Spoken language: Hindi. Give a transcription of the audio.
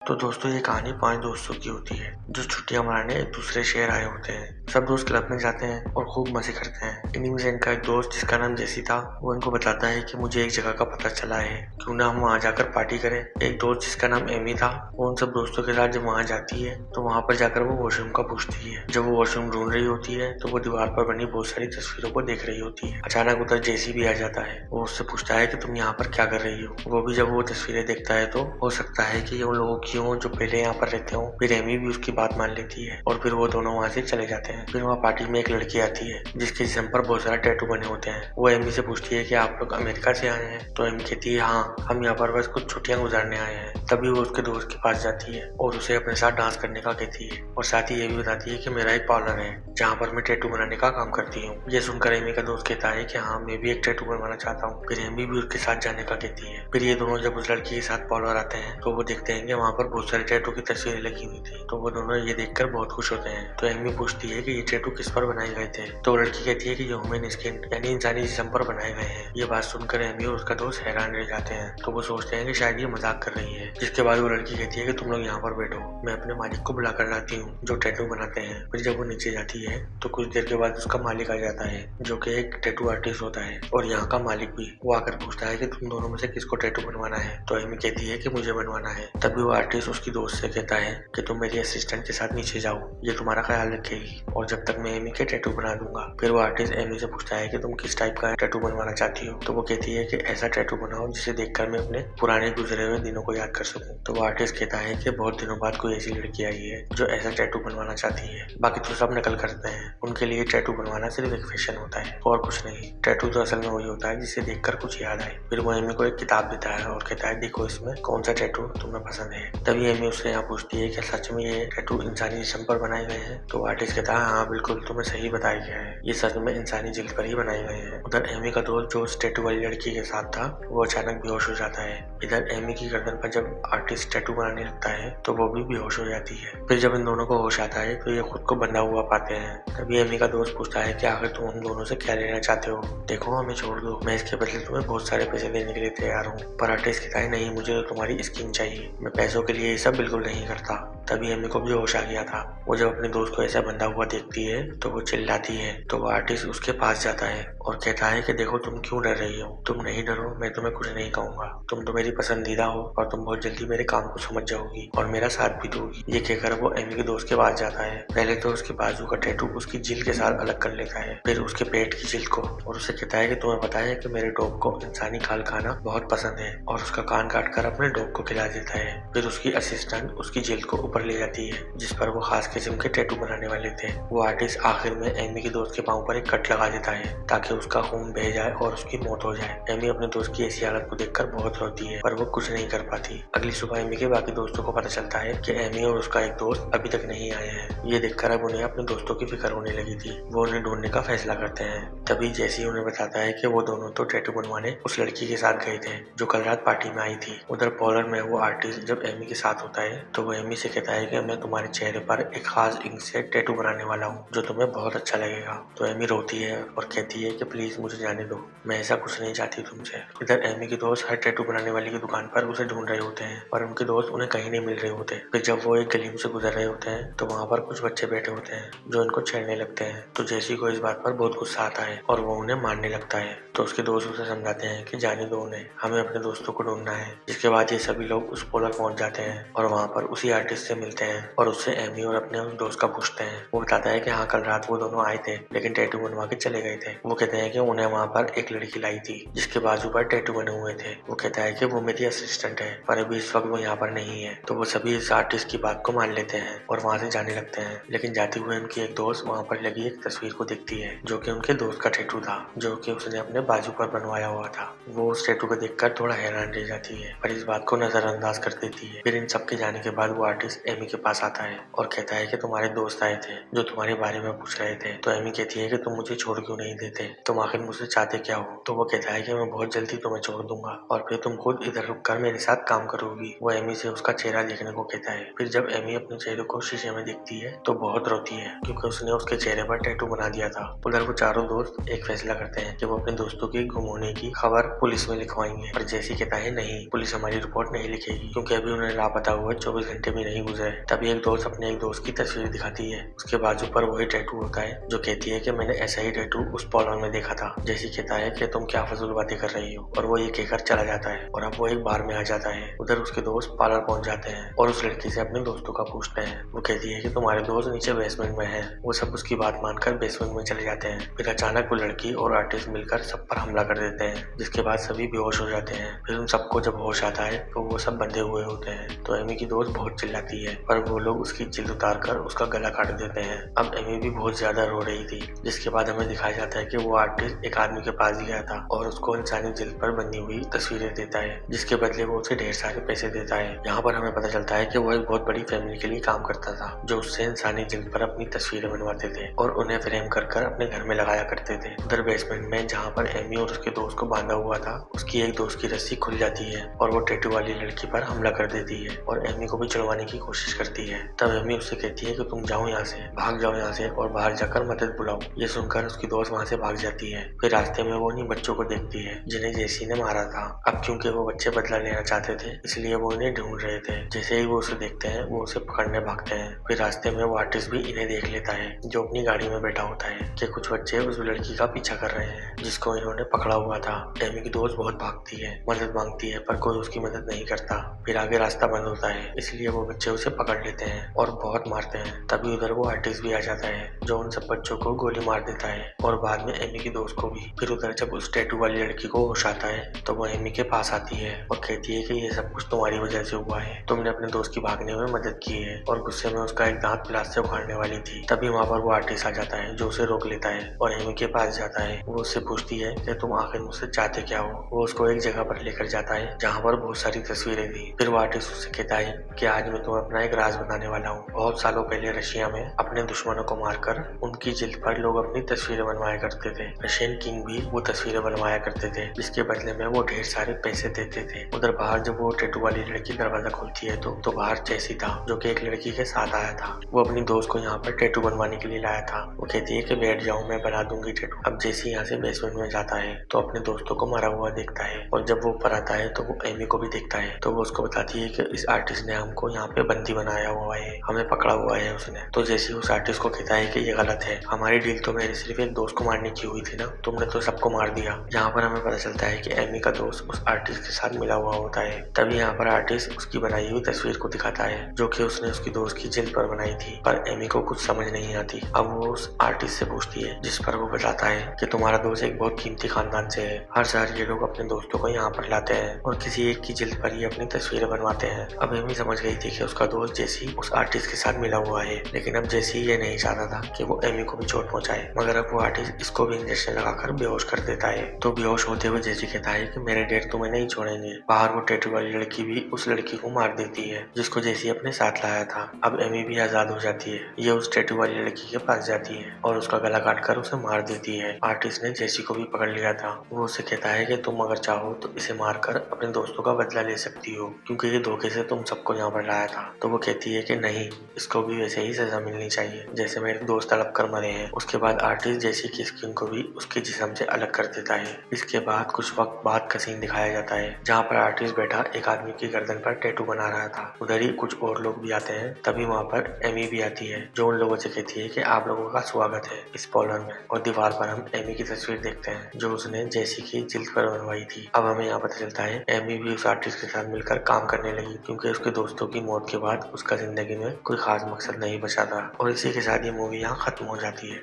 तो दोस्तों ये कहानी 5 दोस्तों की होती है जो छुट्टियां मनाने एक दूसरे शहर आए होते हैं। सब दोस्त क्लब में जाते हैं और खूब मजे करते हैं। इन्हीं में से इनका एक दोस्त जिसका नाम जेसी था वो इनको बताता है कि मुझे एक जगह का पता चला है, क्यों ना हम वहाँ जाकर पार्टी करें। एक दोस्त जिसका नाम एमी था वो उन सब दोस्तों के साथ जब वहाँ जाती है तो वहाँ पर जाकर वो वॉशरूम का पूछती है। जब वो वॉशरूम ढूंढ रही होती है तो वो दीवार पर बनी बहुत सारी तस्वीरों को देख रही होती है। अचानक उधर जेसी भी आ जाता है। वो उससे पूछता है कि तुम यहाँ पर क्या कर रही हो। वो भी जब वो तस्वीरें देखता है तो हो सकता है कि ये उन लोगों की हो जो पहले यहाँ पर रहते हो। फिर एमी भी उसकी बात मान लेती है और फिर वो दोनों वहाँ से चले जाते हैं। फिर वहाँ पार्टी में एक लड़की आती है जिसके जिस्म पर बहुत सारा टैटू बने होते हैं। वो एमी से पूछती है कि आप लोग अमेरिका से आए हैं। तो एमी कहती है हाँ, हम यहाँ पर बस कुछ छुट्टियां गुजारने आए हैं। तभी वो उसके दोस्त के पास जाती है और उसे अपने साथ डांस करने का कहती है और साथ ही ये भी बताती है कि मेरा एक पार्लर है जहाँ पर मैं टैटू बनाने का काम करती हूँ। ये सुनकर एमी का दोस्त कहता है कि हाँ, मैं भी एक टैटू बनवाना चाहता हूँ। फिर एमी भी उसके साथ जाने का कहती है। फिर ये दोनों जब उस लड़की के साथ पार्लर आते हैं तो वो देखते हैं कि वहाँ पर बहुत सारे टैटू की तस्वीरें लगी हुई थी। तो वो दोनों ये देखकर बहुत खुश होते हैं। तो एमी पूछती है कि ये टैटू किस पर बनाए गए थे। तो लड़की कहती है कि जो ह्यूमन स्किन यानी इंसानी जिस्म पर बनाए गए हैं। ये बात सुनकर एमी और उसका दोस्त हैरान रह जाते हैं। तो वो सोचते हैं कि शायद ये मजाक कर रही है। जिसके बाद वो लड़की कहती है कि तुम लोग यहाँ पर बैठो, मैं अपने मालिक को बुला कर लाती हूँ जो टैटू बनाते हैं। फिर जब वो नीचे जाती है तो कुछ देर के बाद उसका मालिक आ जाता है जो कि एक टैटू आर्टिस्ट होता है और यहाँ का मालिक भी। वो आकर पूछता है कि तुम दोनों में से किसको टैटू बनवाना है। तो एमी कहती है कि मुझे बनवाना है। तभी वो आर्टिस्ट उसकी दोस्त से कहता है कि तुम मेरी असिस्टेंट के साथ नीचे जाओ, ये तुम्हारा ख्याल रखेगी और जब तक मैं एमी के टैटू बना दूंगा। फिर वो आर्टिस्ट एमी से पूछता है कि तुम किस टाइप का टैटू बनवाना चाहती हो। तो वो कहती है कि ऐसा टैटू बनाओ जिसे देखकर मैं अपने पुराने गुजरे हुए दिनों को याद कर सकूं। तो वो आर्टिस्ट कहता है कि बहुत दिनों बाद कोई ऐसी लड़की आई है जो ऐसा टैटू बनवाना चाहती है, बाकी तो सब नकल करते हैं। उनके लिए टैटू बनवाना सिर्फ एक फैशन होता है और कुछ नहीं। टैटू तो असल में वही होता है जिसे देखकर कुछ याद आए। फिर वो एमी को एक किताब देता है और कहता है देखो इसमें कौन सा टैटू तुम्हें पसंद है। तभी एमी उससे यहाँ पूछती है कि सच में ये टैटू इंसानी जिस्म पर बनाए गए हैं। तो आर्टिस्ट कहता है हाँ बिल्कुल, तुम्हें सही बताया गया है, ये सच में इंसानी जिल्द पर ही बनाए गए हैं। उधर एमी का दोस्त जो उस टैटू वाली लड़की के साथ था वो अचानक बेहोश हो जाता है। इधर एमी की गर्दन पर जब आर्टिस्ट टैटू बनाने लगता है तो वो भी बेहोश हो जाती है। फिर जब इन दोनों को होश आता है तो ये खुद को बंधा हुआ पाते हैं। तभी एमी का दोस्त पूछता है कि आखिर तुम हम दोनों से क्या लेना चाहते हो। देखो हमें छोड़ दो, मैं इसके बदले तुम्हें बहुत सारे पैसे देने के लिए तैयार हूँ। पर आर्टिस्ट कहता है नहीं, मुझे तो तुम्हारी स्किन चाहिए, मैं पैसों के लिए ये सब बिल्कुल नहीं करता। तभी एमी को भी होश आ गया था। वो जब अपने दोस्त को ऐसा बंधा हुआ देखती है तो वो चिल्लाती है। तो वो आर्टिस्ट उसके पास जाता है और कहता है कि देखो तुम क्यों डर रही हो, तुम नहीं डरो, मैं तुम्हें कुछ नहीं कहूंगा, तुम तो मेरी पसंदीदा हो और तुम बहुत जल्दी मेरे काम को समझ जाओगी और मेरा साथ भी दोगी। ये कहकर वो एमी के दोस्त के पास जाता है। पहले तो उसके बाजू का टैटू उसकी जिल के साथ अलग कर लेता है, फिर उसके पेट की जिल को, और उसे कहता है कि तुम्हें पता है कि मेरे डॉग को इंसानी खाल खाना बहुत पसंद है, और उसका कान काट कर अपने डॉग को खिला देता है। फिर उसकी असिस्टेंट उसकी जिल को ऊपर ले जाती है जिस पर वो खास किस्म के टैटू बनाने वाले थे। वो आर्टिस्ट आखिर में एमी के दोस्त के पाँव पर एक कट लगा देता है ताकि उसका खून बह जाए और उसकी मौत हो जाए। एमी अपने दोस्त की ऐसी हालत को देखकर बहुत रोती है पर वो कुछ नहीं कर पाती। अगली सुबह एमी के बाकी दोस्तों को पता चलता है कि एमी और उसका एक दोस्त अभी तक नहीं आए हैं। ये देखकर अब उन्हें अपने दोस्तों की फिक्र होने लगी थी। वो उन्हें ढूंढने का फैसला करते हैं। तभी जैसी उन्हें बताता है कि वो दोनों तो टैटू बनवाने उस लड़की के साथ गए थे जो कल रात पार्टी में आई थी। उधर पार्लर में वो आर्टिस्ट जब एमी के साथ होता है तो वो एमी से कहता है कि मैं तुम्हारे चेहरे पर एक खास इंक से टैटू बनाने वाला हूँ जो तुम्हें बहुत अच्छा लगेगा। तो एमी रोती है और कहती है कि प्लीज मुझे जाने दो, मैं ऐसा कुछ नहीं चाहती तुमसे। इधर एमी के दोस्त हर टैटू बनाने वाली की दुकान पर उसे ढूंढ रहे होते हैं पर उनके दोस्त उन्हें कहीं नहीं मिल रहे होते। फिर जब वो एक गली में से गुजर रहे होते हैं तो वहाँ पर कुछ बच्चे बैठे होते हैं जो इनको छेड़ने लगते हैं। तो जेसी को इस बात पर बहुत गुस्सा आता है और वो उन्हें मारने लगता है। तो उसके दोस्त उसे समझाते हैं कि जाने दो उन्हें, हमें अपने दोस्तों को ढूंढना है। जिसके बाद ये सभी लोग उस पोलर पहुंच जाते हैं और वहाँ पर उसी आर्टिस्ट से मिलते हैं और उससे एमी और अपने उस दोस्त का पूछते हैं। वो बताता है कि हाँ, कल रात वो दोनों आए थे लेकिन टैटू बनवा के चले गए थे। वो कहते हैं कि उन्हें वहाँ पर एक लड़की लाई थी जिसके बाजू पर टैटू बने हुए थे। वो कहता है कि वो मेरी असिस्टेंट है पर अभी इस वक्त वो यहाँ पर नहीं है। तो वो सभी इस आर्टिस्ट की बात को मान लेते हैं और वहाँ से जाने लगते हैं। लेकिन जाते हुए उनकी एक दोस्त वहाँ पर लगी एक तस्वीर को देखती है जो कि उनके दोस्त का टैटू था जो कि उसने अपने बाजू पर बनवाया हुआ था। वो उस टैटू को देखकर थोड़ा हैरान रह जाती है पर इस बात को नजरअंदाज कर देती है। फिर इन सबके जाने के बाद वो आर्टिस्ट आर्टिस्ट एमी के पास आता है और कहता है कि तुम्हारे दोस्त आए थे जो तुम्हारे बारे में पूछ रहे थे। तो एमी कहती है कि तुम मुझे छोड़ क्यों नहीं देते, तुम आखिर मुझसे चाहते क्या हो। तो वो कहता है कि मैं बहुत जल्दी तुम्हें छोड़ दूंगा और फिर तुम खुद इधर रुक कर मेरे साथ काम करोगी। वो एमी से उसका चेहरा देखने को कहता है। फिर जब एमी अपने चेहरे को शीशे में देखती है तो बहुत रोती है क्योंकि उसने उसके चेहरे पर टैटू बना दिया था। उधर वो चारों दोस्त एक फैसला करते हैं कि वो अपने दोस्तों की गुम होने की खबर पुलिस में लिखवाएंगे। पर जैसी कहता है नहीं, पुलिस हमारी रिपोर्ट नहीं लिखेगी क्योंकि अभी उन्हें लापता हुए 24 घंटे भी नहीं गुजरे। तभी एक दोस्त अपने एक दोस्त की तस्वीर दिखाती है। उसके बाजू पर वही टैटू होता है जो कहती है कि मैंने ऐसा ही टैटू उस पॉलोन में देखा था। जैसी कहता है कि तुम क्या फजूल बातें कर रही हो और वो ये कहकर चला जाता है और अब वो एक बार में आ जाता है। उधर उसके दोस्त पार्लर पहुंच जाते हैं और उस लड़की से अपने दोस्तों का पूछते हैं। वो कहती है कि तुम्हारे दोस्त नीचे बेसमेंट में है। वो सब उसकी बात मानकर बेसमेंट में चले जाते हैं। फिर अचानक वो लड़की और आर्टिस्ट मिलकर सब पर हमला कर देते हैं जिसके बाद सभी बेहोश हो जाते हैं। फिर उन सबको जब होश आता है तो वो सब बंधे हुए होते हैं। तो एमी की दोस्त बहुत चिल्लाती है पर वो लोग उसकी जिल्द उतार कर उसका गला काट देते हैं। अब एमी भी बहुत ज्यादा रो रही थी जिसके बाद हमें दिखाया जाता है कि वो आर्टिस्ट एक आदमी के पास गया था और उसको इंसानी जिल्द पर बनी हुई तस्वीरें देता है जिसके बदले वो उसे ढेर सारे पैसे देता है। यहाँ पर हमें पता चलता है कि वो एक बहुत बड़ी फैमिली के लिए काम करता था जो उससे इंसानी जिल्द पर अपनी तस्वीरें बनवाते थे और उन्हें फ्रेम कर अपने घर में लगाया करते थे। उधर बेसमेंट में जहाँ पर एमी और उसके दोस्त को बांधा हुआ था उसकी एक दोस्त की रस्सी खुल जाती है और वो टैटू वाली लड़की पर हमला कर देती है और एमी को भी छुड़वाने की कोशिश करती है। तब एमी उससे कहती है कि तुम जाओ यहाँ से, भाग जाओ यहाँ से और बाहर जाकर मदद बुलाओ। ये सुनकर उसकी दोस्त वहाँ से भाग जाती है। फिर रास्ते में वो उन्हीं बच्चों को देखती है जिन्हें जेसी ने मारा था। अब क्योंकि वो बच्चे बदला लेना चाहते थे इसलिए वो इन्हें ढूंढ रहे थे। जैसे ही वो उसे देखते हैं वो उसे पकड़ने भागते हैं। फिर रास्ते में वो आर्टिस्ट भी इन्हें देख लेता है जो अपनी गाड़ी में बैठा होता है कि कुछ बच्चे उस लड़की का पीछा कर रहे हैं जिसको इन्होंने पकड़ा हुआ था। एमी की दोस्त बहुत भागती है, मदद मांगती है पर कोई उसकी मदद नहीं करता। फिर आगे रास्ता बंद होता है इसलिए वो बच्चे उसे पकड़ लेते हैं और बहुत मारते हैं। तभी उधर वो आर्टिस्ट भी आ जाता है जो उन सब बच्चों को गोली मार देता है और बाद में एमी की दोस्त को भी। फिर उधर जब उस टैटू वाली लड़की को होश आता है तो वो एमी के पास आती है और कहती है कि ये सब कुछ तुम्हारी वजह से हुआ है, तुमने अपने दोस्त की भागने में मदद की है। और गुस्से में उसका एक दांत प्लास से उखाड़ने वाली थी। तभी वहाँ पर वो आर्टिस्ट आ जाता है जो उसे रोक लेता है और एमी के पास जाता है। वो उससे पूछती है कि तुम आखिर मुझसे चाहते क्या हो। वो उसको एक जगह पर लेकर जाता है जहाँ पर बहुत सारी तस्वीरें थी। फिर वो आर्टिस्ट उससे कहता है कि आज मैं तुम्हें अपना एक राज बताने वाला हूँ। बहुत सालों पहले रशिया में अपने दुश्मनों को मारकर उनकी जिल्द पर लोग अपनी तस्वीरें बनवाया करते थे। रशियन किंग भी वो तस्वीरें बनवाया करते थे जिसके बदले में वो ढेर सारे पैसे देते थे। उधर बाहर जब वो टैटू वाली लड़की दरवाजा खोलती है तो बाहर जैसी था जो कि एक लड़की के साथ आया था। वो अपनी दोस्त को यहाँ पर टैटू बनवाने के लिए लाया था। वो कहती है कि बैठ जाओ, मैं बना दूंगी टैटू। अब जैसी यहाँ से बेसमेंट में जाता है तो अपने दोस्तों को मरा हुआ देखता है और जब वो ऊपर आता है तो वो एमी को भी देखता है। तो वो उसको बताती है कि इस आर्टिस्ट ने हमको यहाँ पे बंदी बनाया हुआ है, हमें पकड़ा हुआ है उसने। तो जैसे उस आर्टिस्ट को कहता है कि ये गलत है, हमारी डील तो मेरे सिर्फ एक दोस्त को मारने की हुई थी ना, तुमने तो सबको मार दिया। यहाँ पर हमें पता चलता है कि एमी का दोस्त उस आर्टिस्ट के साथ मिला हुआ होता है। तभी यहाँ पर आर्टिस्ट उसकी बनाई हुई तस्वीर को दिखाता है जो कि उसने उसकी दोस्त की जिल्द पर बनाई थी। पर एमी को कुछ समझ नहीं आती। अब वो उस आर्टिस्ट से पूछती है जिस पर वो बताता है कि तुम्हारा दोस्त एक बहुत कीमती खानदान से है। हर साल ये लोग अपने दोस्तों को यहाँ पर लाते हैं और किसी एक की जिल्द पर ही अपनी तस्वीरें बनवाते हैं। अब एमी समझ गई थी कि उसका दोस्त जेसी उस आर्टिस्ट के साथ मिला हुआ है, लेकिन अब जेसी ये नहीं चाहता था कि वो एमी को भी चोट पहुंचाए। मगर अब वो आर्टिस्ट इसको भी इंजेक्शन लगाकर बेहोश कर देता है। तो बेहोश होते हुए जेसी कहता है कि मेरे डेड तुम्हें नहीं छोड़ेंगे। बाहर वो टैटू वाली लड़की भी उस लड़की को मार देती है जिसको जेसी अपने साथ लाया था। अब एमी भी आजाद हो जाती है। ये उस टैटू वाली लड़की के पास जाती है और उसका गला काटकर उसे मार देती है। आर्टिस्ट ने जेसी को भी पकड़ लिया था। वो उससे कहता है कि तुम अगर चाहो तो इसे मारकर अपने दोस्तों का बदला ले सकती हो क्योंकि ये धोखे से तुम सबको यहाँ पर लाया था। तो वो कहती है कि नहीं, इसको भी वैसे ही सजा मिलनी चाहिए जैसे मेरे दोस्त तड़प कर मरे हैं। उसके बाद आर्टिस्ट जेसी की स्किन को भी उसके जिस्म से अलग कर देता है। इसके बाद कुछ वक्त बाद का सीन दिखाया जाता है जहाँ पर आर्टिस्ट बैठा एक आदमी की गर्दन पर टैटू बना रहा था। उधर ही कुछ और लोग भी आते हैं। तभी वहाँ पर एमी भी आती है जो उन लोगों से कहती है कि आप लोगों का स्वागत है इस पोलैंड में। और दीवार पर हम एमी की तस्वीर देखते हैं जो उसने जेसी की जिल्द पर बनवाई थी। अब हमें यहाँ पता चलता है एमी भी उस आर्टिस्ट के साथ मिलकर काम करने लगी क्योंकि उसके दोस्तों की मौत के बाद उसका जिंदगी में कोई खास मकसद नहीं बचा था। और इसी के साथ ये मूवी यहाँ खत्म हो जाती है।